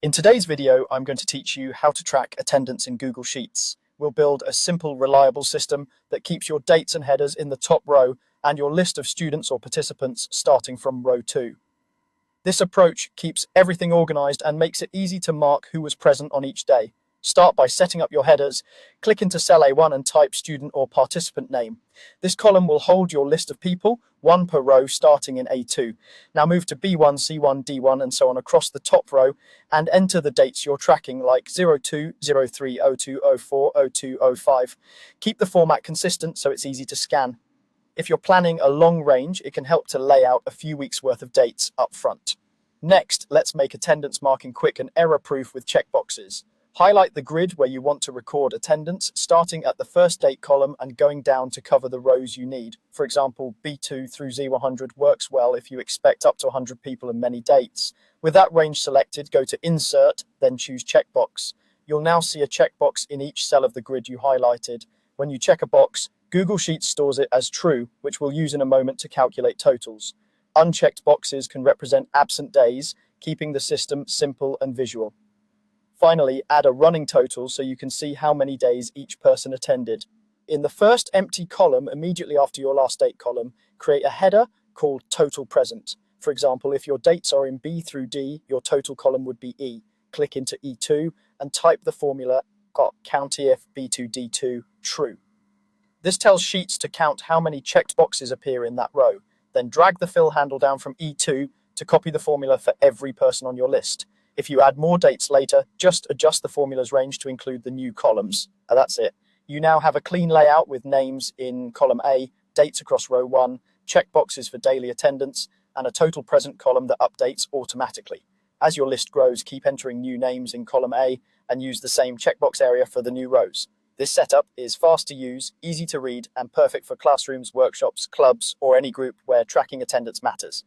In today's video, I'm going to teach you how to track attendance in Google Sheets. We'll build a simple, reliable system that keeps your dates and headers in the top row and your list of students or participants starting from row 2. This approach keeps everything organized and makes it easy to mark who was present on each day. Start by setting up your headers. Click into cell A1 and type student or participant name. This column will hold your list of people, one per row starting in A2. Now move to B1, C1, D1 and so on across the top row and enter the dates you're tracking like 02, 03, 02, 04, 02, 05. Keep the format consistent so it's easy to scan. If you're planning a long range, it can help to lay out a few weeks worth of dates up front. Next, let's make attendance marking quick and error-proof with checkboxes. Highlight the grid where you want to record attendance, starting at the first date column and going down to cover the rows you need. For example, B2 through Z100 works well if you expect up to 100 people and many dates. With that range selected, go to Insert, then choose Checkbox. You'll now see a checkbox in each cell of the grid you highlighted. When you check a box, Google Sheets stores it as true, which we'll use in a moment to calculate totals. Unchecked boxes can represent absent days, keeping the system simple and visual. Finally, add a running total so you can see how many days each person attended. In the first empty column, immediately after your last date column, create a header called Total Present. For example, if your dates are in B through D, your total column would be E. Click into E2 and type the formula count if B2D2 true. This tells Sheets to count how many checked boxes appear in that row. Then drag the fill handle down from E2 to copy the formula for every person on your list. If you add more dates later, just adjust the formula's range to include the new columns. And that's it. You now have a clean layout with names in column A, dates across row 1, checkboxes for daily attendance, and a total present column that updates automatically. As your list grows, keep entering new names in column A and use the same checkbox area for the new rows. This setup is fast to use, easy to read, and perfect for classrooms, workshops, clubs, or any group where tracking attendance matters.